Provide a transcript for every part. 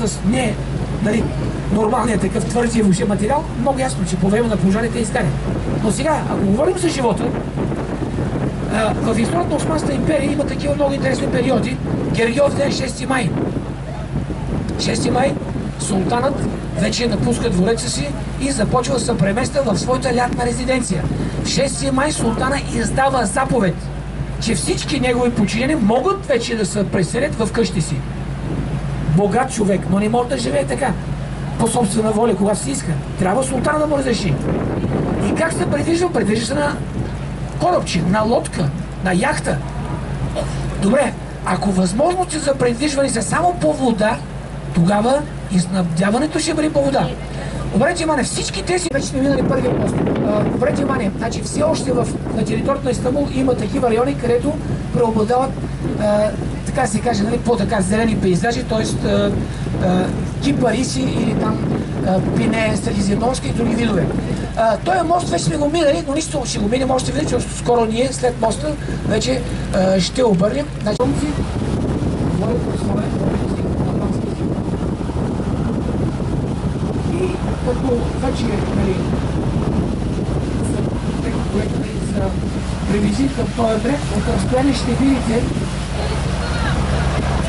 с не нормалният такъв твърдия въобще материал, много ясно, че по време на пожарите е изгаря. Но сега, ако говорим за живота, в историята на Османската империя има такива много интересни периоди. Гергьов ден 6 май. 6 май султанът вече напуска двореца си и започва да се премества в своята лятна резиденция. В 6 май султана издава заповед, че всички негови подчинени могат вече да се преселят в къщи си. Богат човек, но не може да живее така, по собствена воля, когато си иска. Трябва султана да му разреши. И как се предвижда? Предвижда се на корабче, на лодка, на яхта. Добре, ако възможности за предвижване са само по вода, тогава и снабдяването ще бъде по вода. Обърнете внимание, всички тези вече сме минали първия пост. Обърнете внимание, значи все още на територията на Истанбул има такива райони, където преобладават, така се каже, нали, по-така зелени пейзажи, т.е. кипариси или там пине, средиземноморски и други видове. Той мост вече сме го минали, но нищо ще го минем още веднъж, защото скоро ние след моста вече ще обърнем. Значи, и като вече са приближи към този брег, от разстояние ще видите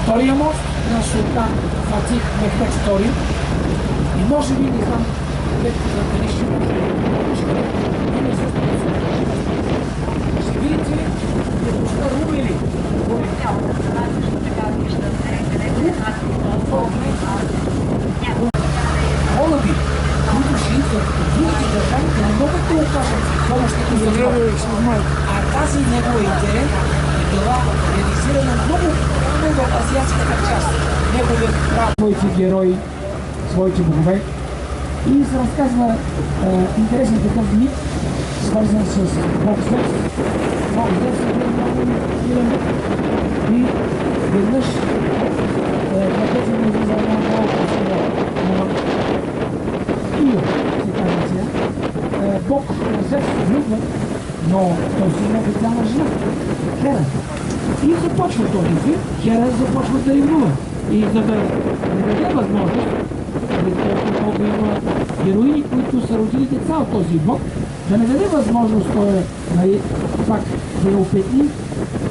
втория мост на султан Фатих Мехмед II. И може би не знам къде ще видите крепостта Румели. Молови, които ще идват от другите държави, да не могат да окажат помощните за. А тази негова идея е била реализирана много в азиатската част. Неговият прав, своите герои, своите богове. И се разказва интересен такъв мит, свързан с Бог Зевс. Бог Зевс е бил много силен и веднъж като се му изразява много Ио, се казва сега. Бог Зевс влюбва, но той си има официална жена, Хера. И започва този филм, Хера започва да ревнува. И за да не даде възможност, защото има героини, които са родили деца от този бог, да не даде възможност той пак да я опетни,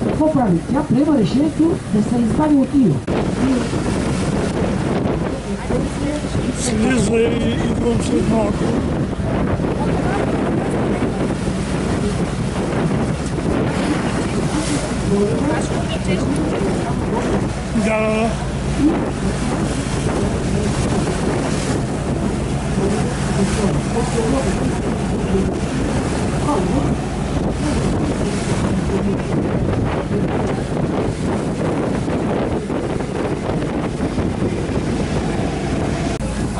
какво прави? Тя приема решението да се избави от Ио. Слиза и идвам след малко. Да.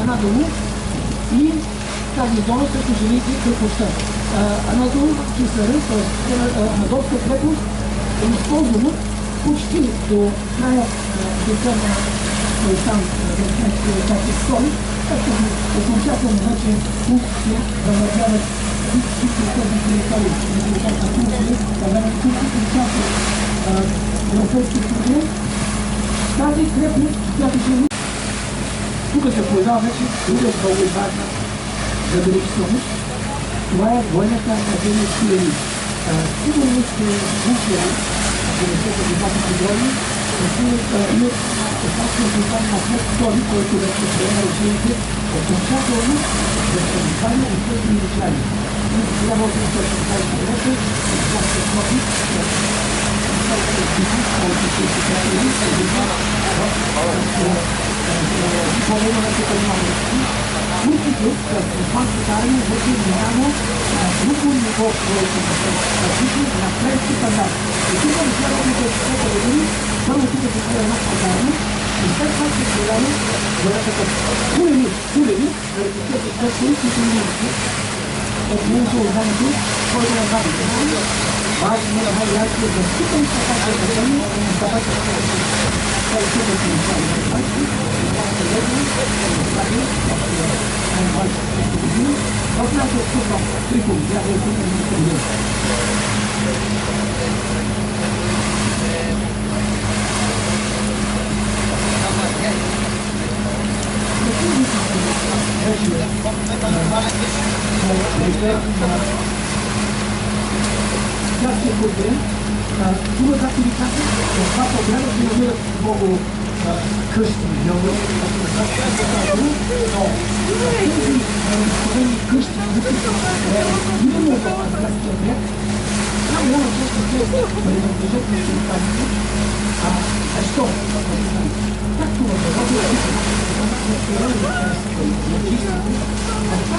Анадолу и тази зона срещу жените и крепостта. Анадолу Кесарен, т.е. Анадолска крепост е използвано почти до края века на там, тази история, като окончателно вече Турция възразяват всички тези територии, на Турция, възразяват всички участия Европейския съюз. Тази крепост, която ще тук се появява вече друга много важна забележителност. Това е военната академия Сирени. Сигурно сте слушали, ако не сте започнати години, имат достатъчно султан Мехмед II, който вече приема решението окончателно да се избави от тези миличари. И сега може да се представи човека, да се сложи, Турците с османската армия вече минава на друго ниво, което е на френски пазар. И тук на следващите 10 години първо тук се прави една пазарна и след това се появи такъв кулени, заради тези френски, които имат от миналото времето, който е важен. Важно е най-ясно да всички така се кажем, да бъдат Градския континент. Тук, както ви казах, в двата града се намират много къщи, много но тези разпорени къщи, които са именно в Азиатския бряг, една голяма част от тези принадлежат на султаните. Защо? Както в Европа, в тази част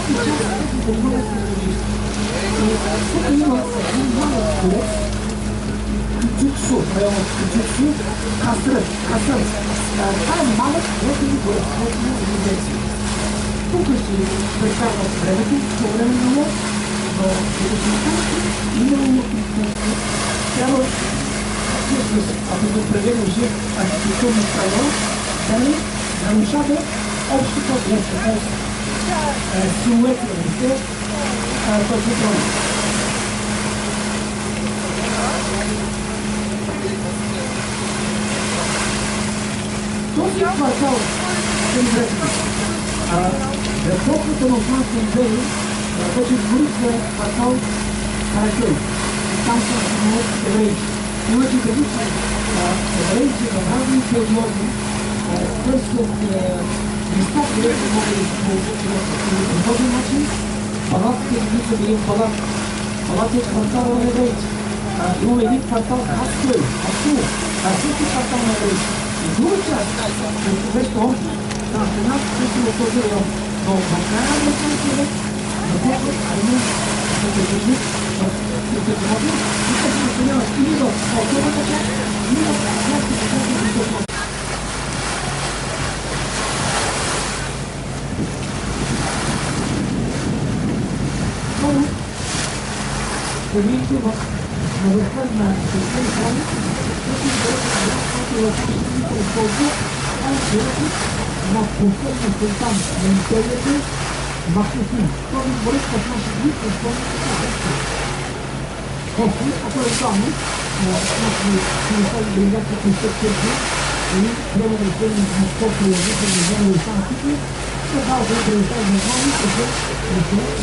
тези държави са логисти. Тук има един малък колец, Кючуксу, районът Кючуксу, Касър. Това е малък летен город, летен Индонезия. Тук си прекарват времето, по време на лов, но именно трябва ако го преведем жив архитектурно правило, да не нарушава общото гледка, т.е. силует на лице, този брой. Този квартал към греците, епохата на Османския империя вече изгорихме квартал Каракей. Там са евреи. Иначе да вижте, евреите в разни периоди търсят места, където могат да се получат по този начин. Палатите, които са били палат. Палат е квартал на евреите. Има един квартал Хаскуел, също квартал на евреите. И друга част от Вещо Орди, там една също от този район. Но в края на 18 век започват армия да се държи в Световото и да се настаняват или в Световата част, или в Азиатската част на Световото. Второ, да видите в върха на Световата страни, който е на последния султан на империята Махмуд. Този дворец в наши дни е изпълнително после, ако е само, наши философи бригадки концепцията и трябва да изпълним на спорта и язика на земя и санките, се дава да предоставим на нови, като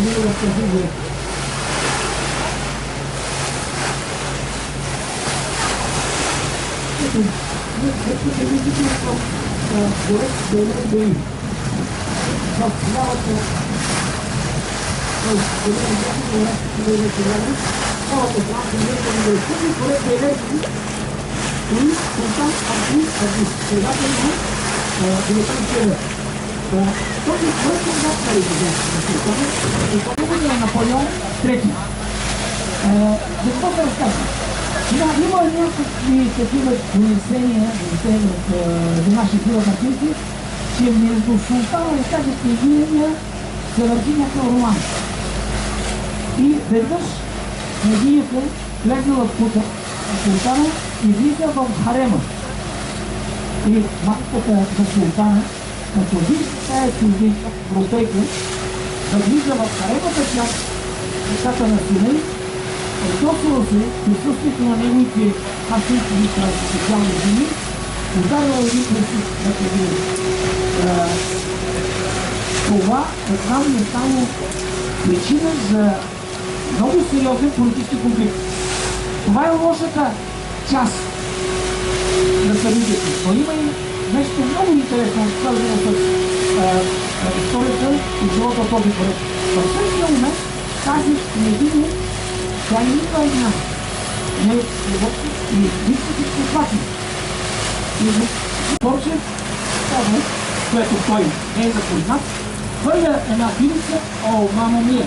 не е да се вижда. Ето да видите към дворец Белен-Беи. В цялата и султан Абдул Азиз, предателно Великан. Този дворец е над парите на султана и това е Наполеон III. Защо се разказва? Има някакви такива донесения за наши философисти, че между султана и тази княгиня се върти някакъв роман. И веднъж княгинята влезе в кута на султана и влиза в харема. И майката на султана, като види тая княгинка, европейка, да влиза в харемата част, децата на сина й, Отдосило се присъствието на неговите хасийски социални жени, ударила един пресик на княгиня. Това там е само причина за много сериозен политически конфликт. Това е лошата част на събитието. Но има и нещо много интересно, свързано с историята и живота от този проект. В същия момент тази княгиня, тя не идва една. Не е живота и личните спосвати. И Борчев, което той не е запознат, хвърля една пилица, о, мамо мия!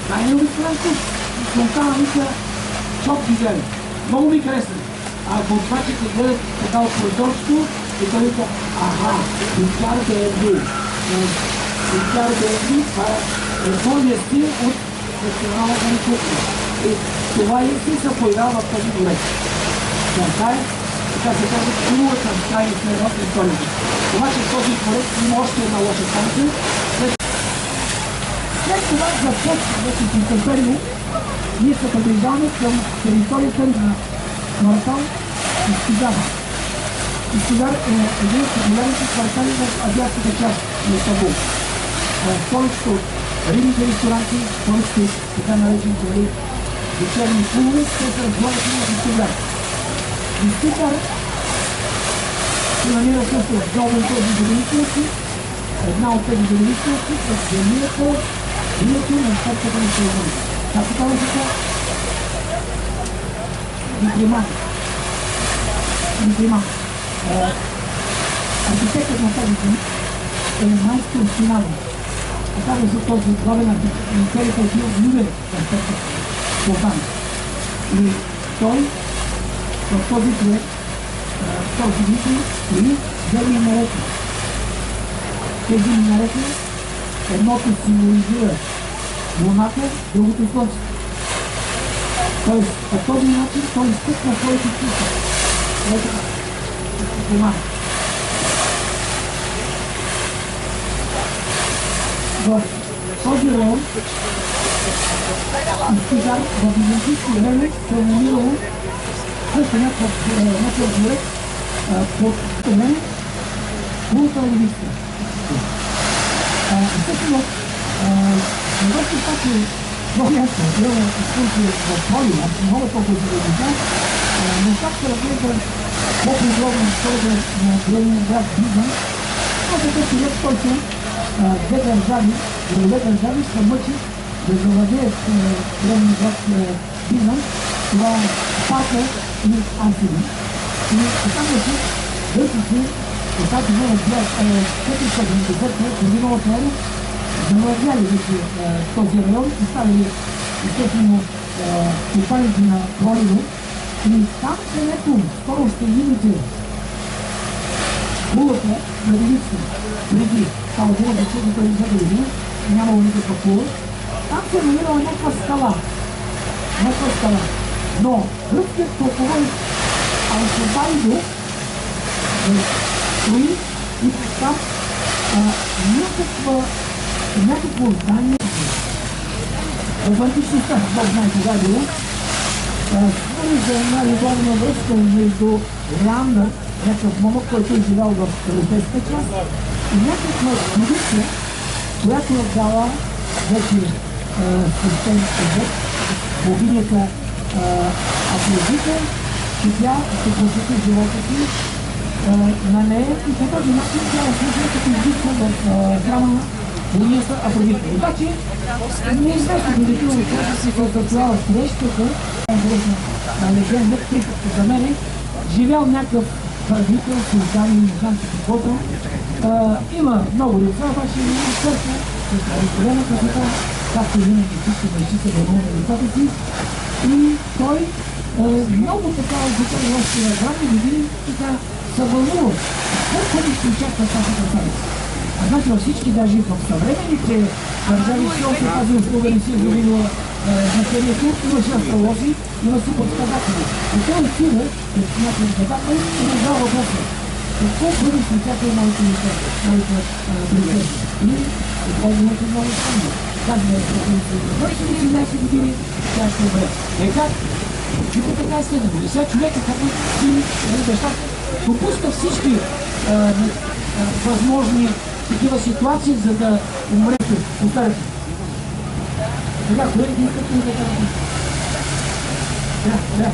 Най-необикновен вкус. Султана вика, чоп гизели. Много ми харесва. А готвачите гледат така от прозорството и той вика, аха, пинкарата е бил. Пинкарата е бил, това е първият стил от националната ни кухня. И това и се появява в този дворец. Това е, така се казва, хубавата тайна на едната историята. Обаче този дворец има още една лоша станция. След това започва вече постепенно ние се приближаваме към територията на квартал Искидар. Искидар е един от популярните квартали в азиатската част на Стамбул. Столицата от рибните ресторанти, т.е. така наречените вечерни клубове, те се разговарят на Дистигар. Дистигар се намира също в Долен този зависимости, една от тези зависимости с землието на стъпката на Сейдон. Както казва така, Дипримат. Архитектът на тази земи е майстор Синадо. Така да се този главен архитект на империята е бил влюбен в архитектът Султан. И той в този проект, този мисли, или две минарети. Тези минарети, едното символизира луната, другото слънце. Тоест, по този начин той изтъкна своите чувства. Ето, помага. В този район Дистигар в византийско време се е намирало също някакъв човек под време култа на Левицка. Всъщност, въпреки това, че това място е екскурсия в Холива, много толкова се да но как се разглежда по-подробно историята на древния град Бизнан, но такъв човек, който две държави са мъчи да завладеят древния град Бизнан, това е Спарта и Антиби. И така беше, гърците, когато имаме 450 лет, миналата ера, завладяли вече този район и ставили естествено компаниите на Холива. И там, където скоро ще видите кулата на Левицка, преди това отдела за 450 години, нямало никаква кула, там се е намирала някаква скала. Но гръцкият полководец Алкибайдо стои и там някакво здание. В античността, Бог знае кога е било, говори за една любовна връзка между Леандър, някакъв момък, който е живял в европейска част, и някаква девица, която е дала вече свещен обект, богинята Афродита, че тя ще посвети живота си на нея и по този начин тя е служила като изисква в храма на богинята Афродита. Обаче, неизвестно позитивно това се състоява в срещата, легенда, за мен е живял някакъв правител, султан и мухан, каквото. Има много деца, обаче има църква, с разделена красота, както винаги всички мъжите да имат децата си. И той много така обичал още на грани години, така се вълнува. Колко ли ще очаква тази красавица? Значи във всички, даже в съвременните държави, все още тази услуга не си е завидила значението, имаше астролози, има си подсказатели. И той отива, пред някакъв задател, и раздава въпроса. Какво бъде с лицата и моите приятели? И използването много странно. Казва, върши ли 11 години, тя ще бъде. Как? И по така е следно. И сега човека, като си бащата, допуска всички възможни такива ситуации, за да умрете. Оставете. Сега, колеги, искате ли да кажете? Да.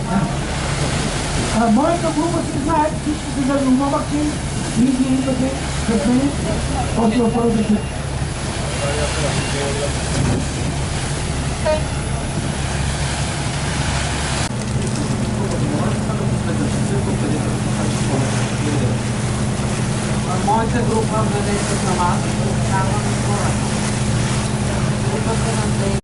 Моята група си знаят, всички се занимават, че вие имате късмени от първата си. Моята група бъде с вас, трябва да